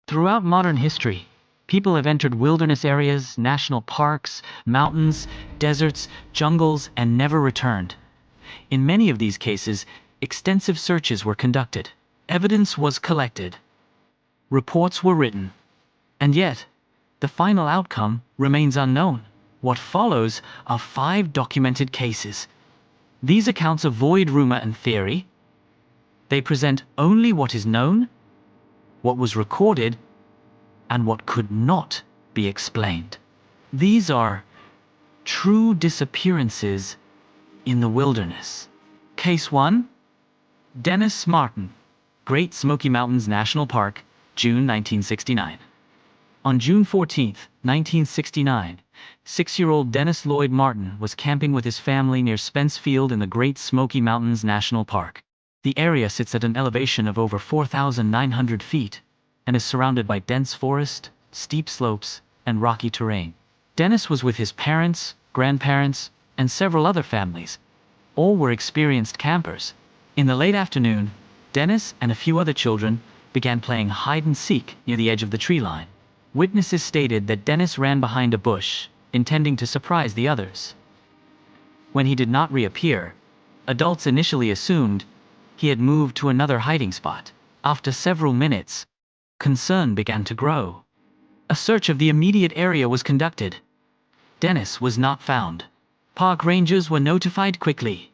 Throughout modern history, people have entered wilderness areas, national parks, mountains, deserts, jungles, and never returned. In many of these cases, extensive searches were conducted. Evidence was collected. Reports were written. And yet, the final outcome remains unknown. What follows are 5 documented cases. These accounts avoid rumor and theory. They present only what is known, what was recorded, and what could not be explained. These are true disappearances in the wilderness. Case 1. Dennis Martin, Great Smoky Mountains National Park, June 1969. On June 14, 1969, 6-year-old Dennis Lloyd Martin was camping with his family near Spence Field in the Great Smoky Mountains National Park. The area sits at an elevation of over 4,900 feet and is surrounded by dense forest, steep slopes, and rocky terrain. Dennis was with his parents, grandparents, and several other families. All were experienced campers. In the late afternoon, Dennis and a few other children began playing hide-and-seek near the edge of the tree line. Witnesses stated that Dennis ran behind a bush, intending to surprise the others. When he did not reappear, adults initially assumed he had moved to another hiding spot. After several minutes, concern began to grow. A search of the immediate area was conducted. Dennis was not found. Park rangers were notified quickly.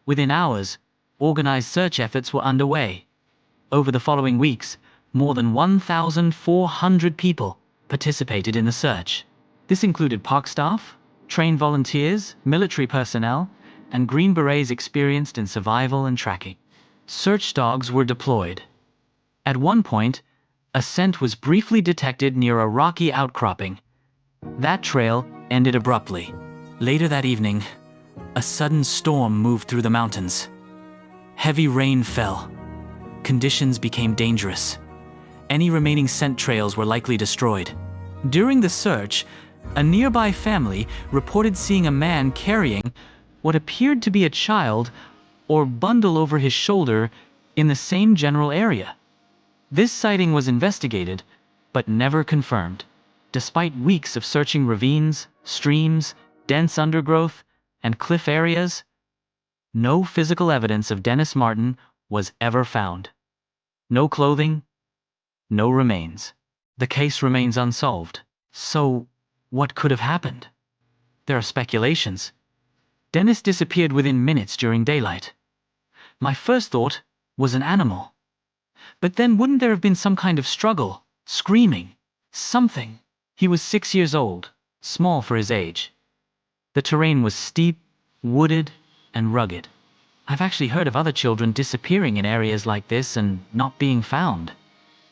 Within hours, organized search efforts were underway. Over the following weeks, more than 1,400 people participated in the search. This included park staff, trained volunteers, military personnel, and Green Berets experienced in survival and tracking. Search dogs were deployed. At one point, a scent was briefly detected near a rocky outcropping. That trail ended abruptly. Later that evening, a sudden storm moved through the mountains. Heavy rain fell. Conditions became dangerous. Any remaining scent trails were likely destroyed. During the search, a nearby family reported seeing a man carrying what appeared to be a child or bundle over his shoulder in the same general area. This sighting was investigated, but never confirmed. Despite weeks of searching ravines, streams, dense undergrowth, and cliff areas, no physical evidence of Dennis Martin was ever found. No clothing, no remains. The case remains unsolved. So, what could have happened? There are speculations. Dennis disappeared within minutes during daylight. My first thought was an animal. But then wouldn't there have been some kind of struggle, screaming, something? He was 6 years old, small for his age. The terrain was steep, wooded, and rugged. I've actually heard of other children disappearing in areas like this and not being found.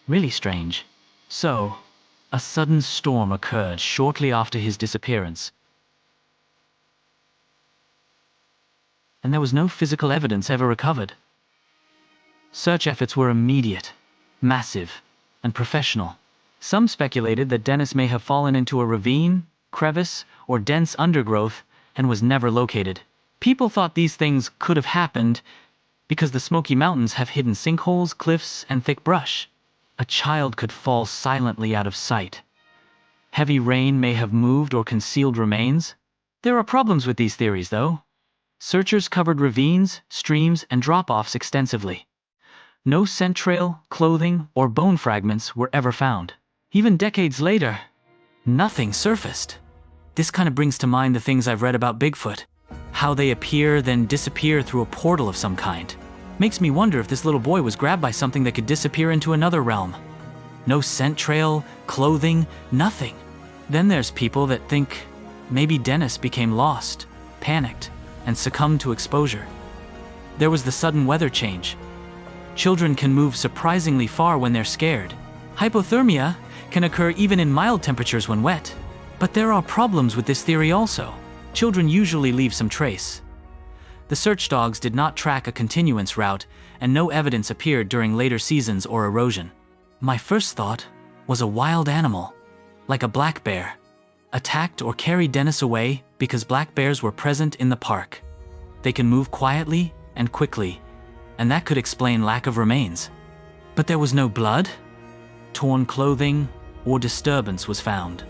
Really strange. So, a sudden storm occurred shortly after his disappearance. And there was no physical evidence ever recovered. Search efforts were immediate, massive, and professional. Some speculated that Dennis may have fallen into a ravine, crevice, or dense undergrowth and was never located. People thought these things could have happened because the Smoky Mountains have hidden sinkholes, cliffs, and thick brush. A child could fall silently out of sight. Heavy rain may have moved or concealed remains. There are problems with these theories, though. Searchers covered ravines, streams, and drop-offs extensively. No scent trail, clothing, or bone fragments were ever found. Even decades later, nothing surfaced. This kind of brings to mind the things I've read about Bigfoot. How they appear, then disappear through a portal of some kind. Makes me wonder if this little boy was grabbed by something that could disappear into another realm. No scent trail, clothing, nothing. Then there's people that think maybe Dennis became lost, panicked, and succumbed to exposure. There was the sudden weather change. Children can move surprisingly far when they're scared. Hypothermia can occur even in mild temperatures when wet. But there are problems with this theory also. Children usually leave some trace. The search dogs did not track a continuance route, and no evidence appeared during later seasons or erosion. My first thought was a wild animal, like a black bear, attacked or carried Dennis away because black bears were present in the park. They can move quietly and quickly, and that could explain lack of remains. But there was no blood, torn clothing, or disturbance was found.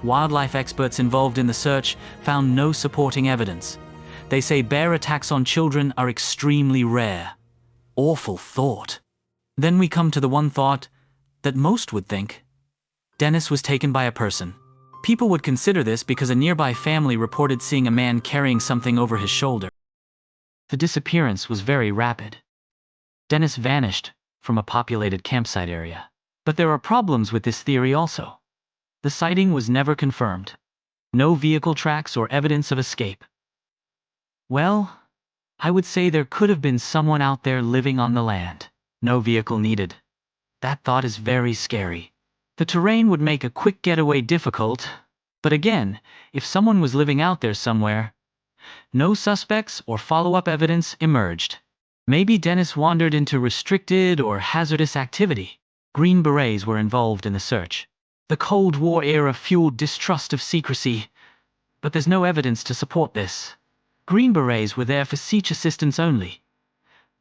Wildlife experts involved in the search found no supporting evidence. They say bear attacks on children are extremely rare. Awful thought. Then we come to the one thought that most would think. Dennis was taken by a person. People would consider this because a nearby family reported seeing a man carrying something over his shoulder. The disappearance was very rapid. Dennis vanished from a populated campsite area. But there are problems with this theory also. The sighting was never confirmed. No vehicle tracks or evidence of escape. Well, I would say there could have been someone out there living on the land. No vehicle needed. That thought is very scary. The terrain would make a quick getaway difficult. But again, if someone was living out there somewhere, no suspects or follow-up evidence emerged. Maybe Dennis wandered into restricted or hazardous activity. Green Berets were involved in the search. The Cold War era fueled distrust of secrecy, but there's no evidence to support this. Green Berets were there for siege assistance only.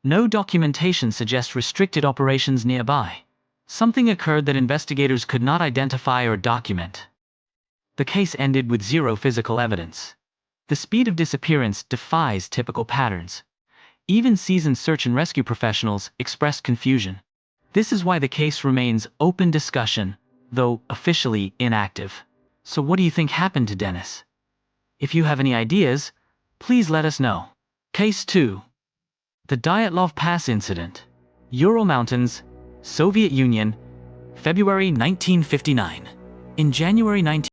No documentation suggests restricted operations nearby. Something occurred that investigators could not identify or document. The case ended with zero physical evidence. The speed of disappearance defies typical patterns. Even seasoned search and rescue professionals expressed confusion. This is why the case remains open discussion, though officially inactive. So what do you think happened to Dennis? If you have any ideas, please let us know. Case 2. The Dyatlov Pass Incident. Ural Mountains, Soviet Union, February 1959. In January 19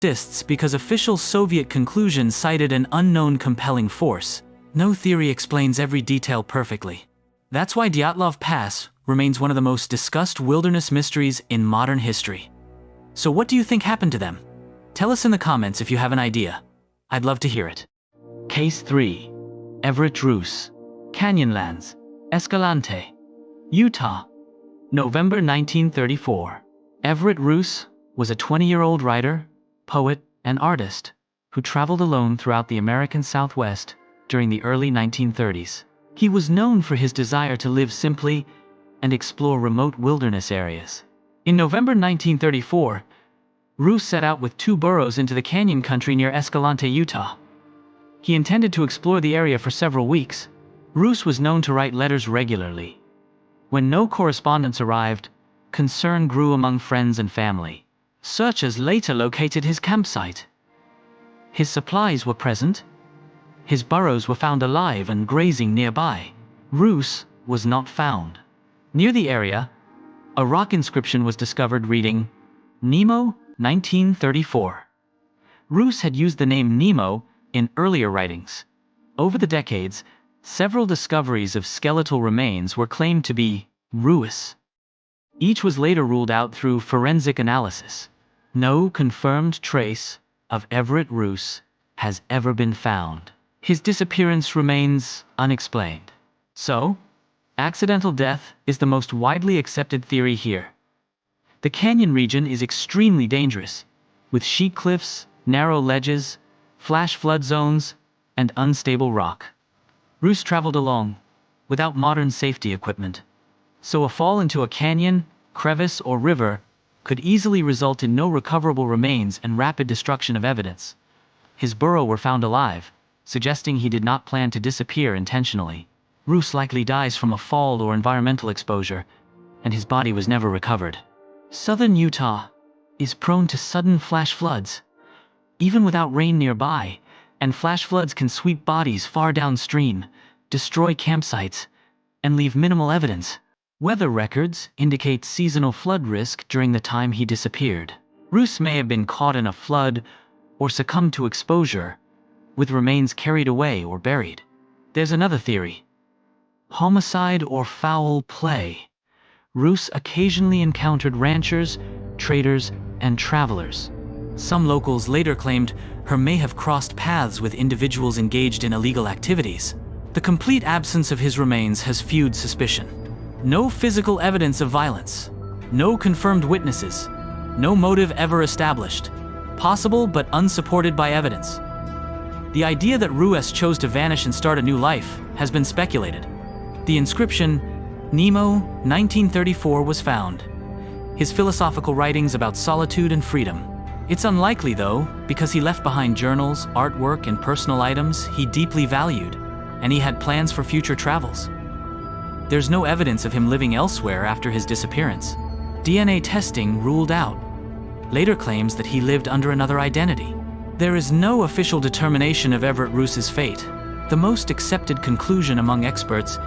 persists because official Soviet conclusions cited an unknown compelling force. No theory explains every detail perfectly. That's why Dyatlov Pass remains one of the most discussed wilderness mysteries in modern history. So what do you think happened to them? Tell us in the comments if you have an idea. I'd love to hear it. Case 3. Everett Roos, Canyonlands, Escalante, Utah, November 1934. Everett Roos was a 20-year-old writer, poet, and artist who traveled alone throughout the American Southwest during the early 1930s. He was known for his desire to live simply and explore remote wilderness areas. In November 1934, Roos set out with 2 burros into the canyon country near Escalante, Utah. He intended to explore the area for several weeks. Roos was known to write letters regularly. When no correspondence arrived, concern grew among friends and family. Searchers later located his campsite. His supplies were present. His burros were found alive and grazing nearby. Roos was not found. Near the area, a rock inscription was discovered reading, Nemo, 1934. Roos had used the name Nemo in earlier writings. Over the decades, several discoveries of skeletal remains were claimed to be Roos. Each was later ruled out through forensic analysis. No confirmed trace of Everett Roos has ever been found. His disappearance remains unexplained. So, accidental death is the most widely accepted theory here. The canyon region is extremely dangerous, with sheet cliffs, narrow ledges, flash flood zones, and unstable rock. Roos traveled alone, without modern safety equipment, so a fall into a canyon, crevice, or river could easily result in no recoverable remains and rapid destruction of evidence. His burro were found alive, suggesting he did not plan to disappear intentionally. Roos likely dies from a fall or environmental exposure, and his body was never recovered. Southern Utah is prone to sudden flash floods, even without rain nearby, and flash floods can sweep bodies far downstream, destroy campsites, and leave minimal evidence. Weather records indicate seasonal flood risk during the time he disappeared. Roos may have been caught in a flood or succumbed to exposure, with remains carried away or buried. There's another theory. Homicide or foul play. Roos occasionally encountered ranchers, traders, and travelers. Some locals later claimed her may have crossed paths with individuals engaged in illegal activities. The complete absence of his remains has fueled suspicion. No physical evidence of violence. No confirmed witnesses. No motive ever established. Possible but unsupported by evidence. The idea that Roos chose to vanish and start a new life has been speculated. The inscription, Nemo, 1934, was found. His philosophical writings about solitude and freedom. It's unlikely, though, because he left behind journals, artwork, and personal items he deeply valued, and he had plans for future travels. There's no evidence of him living elsewhere after his disappearance. DNA testing ruled out. Later claims that he lived under another identity. There is no official determination of Everett Roos's fate. The most accepted conclusion among experts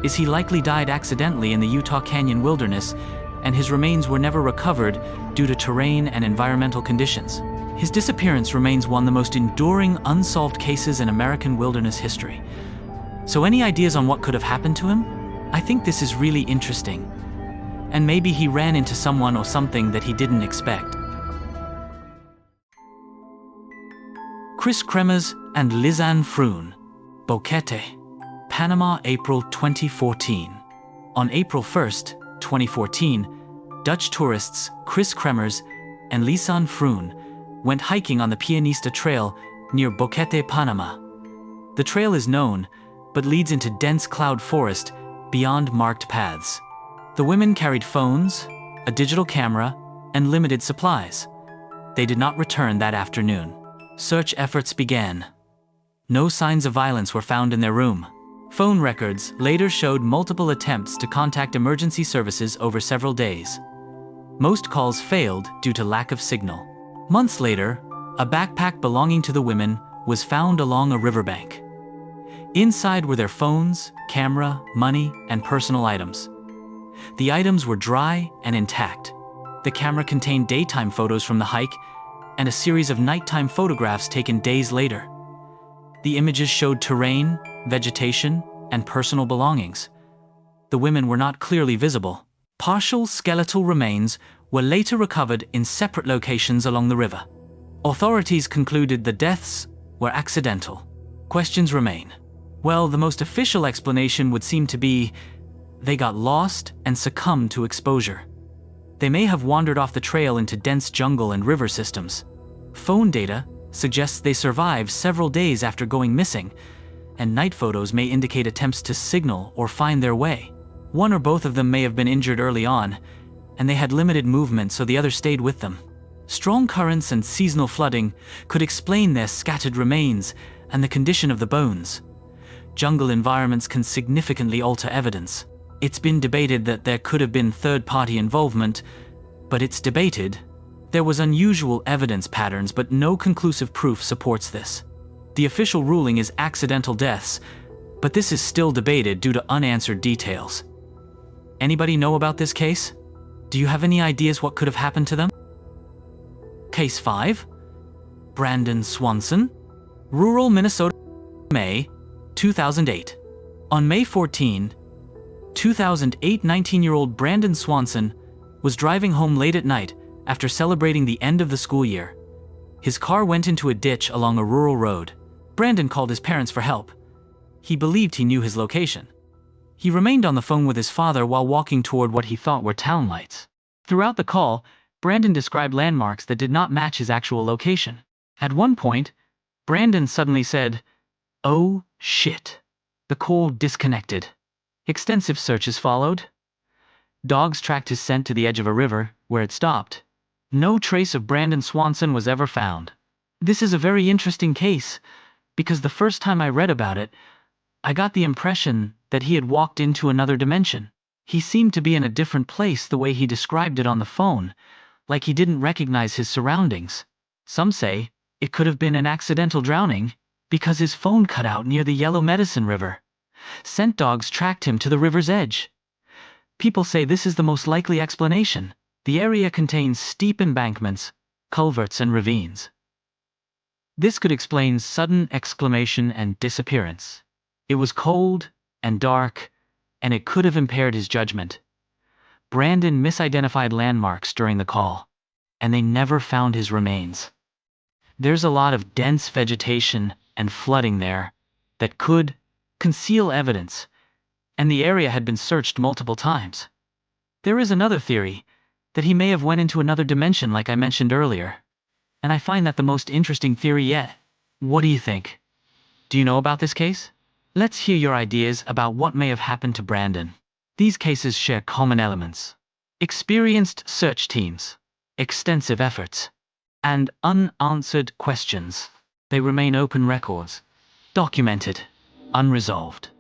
is he likely died accidentally in the Utah Canyon wilderness, and his remains were never recovered due to terrain and environmental conditions. His disappearance remains one of the most enduring unsolved cases in American wilderness history. So any ideas on what could have happened to him? I think this is really interesting. And maybe he ran into someone or something that he didn't expect. Chris Kremers and Lizanne Froon, Boquete, Panama, April 2014. On April 1st, 2014, Dutch tourists Chris Kremers and Lizanne Froon went hiking on the Pianista Trail near Boquete, Panama. The trail is known, but leads into dense cloud forest beyond marked paths. The women carried phones, a digital camera, and limited supplies. They did not return that afternoon. Search efforts began. No signs of violence were found in their room. Phone records later showed multiple attempts to contact emergency services over several days. Most calls failed due to lack of signal. Months later, a backpack belonging to the women was found along a riverbank. Inside were their phones, camera, money, and personal items. The items were dry and intact. The camera contained daytime photos from the hike, and a series of nighttime photographs taken days later. The images showed terrain, vegetation, and personal belongings. The women were not clearly visible. Partial skeletal remains were later recovered in separate locations along the river. Authorities concluded the deaths were accidental. Questions remain. Well, the most official explanation would seem to be they got lost and succumbed to exposure. They may have wandered off the trail into dense jungle and river systems. Phone data suggests they survived several days after going missing, and night photos may indicate attempts to signal or find their way. One or both of them may have been injured early on, and they had limited movement, so the other stayed with them. Strong currents and seasonal flooding could explain their scattered remains and the condition of the bones. Jungle environments can significantly alter evidence. It's been debated that there could have been third-party involvement, but it's debated. There was unusual evidence patterns, but no conclusive proof supports this. The official ruling is accidental deaths, but this is still debated due to unanswered details. Anybody know about this case? Do you have any ideas what could have happened to them? Case 5. Brandon Swanson, rural Minnesota, May 2008. On May 14, 2008, 19-year-old Brandon Swanson was driving home late at night after celebrating the end of the school year. His car went into a ditch along a rural road. Brandon called his parents for help. He believed he knew his location. He remained on the phone with his father while walking toward what he thought were town lights. Throughout the call, Brandon described landmarks that did not match his actual location. At one point, Brandon suddenly said, "Oh, shit." The call disconnected. Extensive searches followed. Dogs tracked his scent to the edge of a river, where it stopped. No trace of Brandon Swanson was ever found. This is a very interesting case, because the first time I read about it, I got the impression that he had walked into another dimension. He seemed to be in a different place the way he described it on the phone, like he didn't recognize his surroundings. Some say it could have been an accidental drowning, because his phone cut out near the Yellow Medicine River. Scent dogs tracked him to the river's edge. People say this is the most likely explanation. The area contains steep embankments, culverts, and ravines. This could explain sudden exclamation and disappearance. It was cold and dark, and it could have impaired his judgment. Brandon misidentified landmarks during the call, and they never found his remains. There's a lot of dense vegetation and flooding there that could conceal evidence, and the area had been searched multiple times. There is another theory, that he may have went into another dimension like I mentioned earlier, and I find that the most interesting theory yet. What do you think? Do you know about this case? Let's hear your ideas about what may have happened to Brandon. These cases share common elements: experienced search teams, extensive efforts, and unanswered questions. They remain open records, documented, unresolved.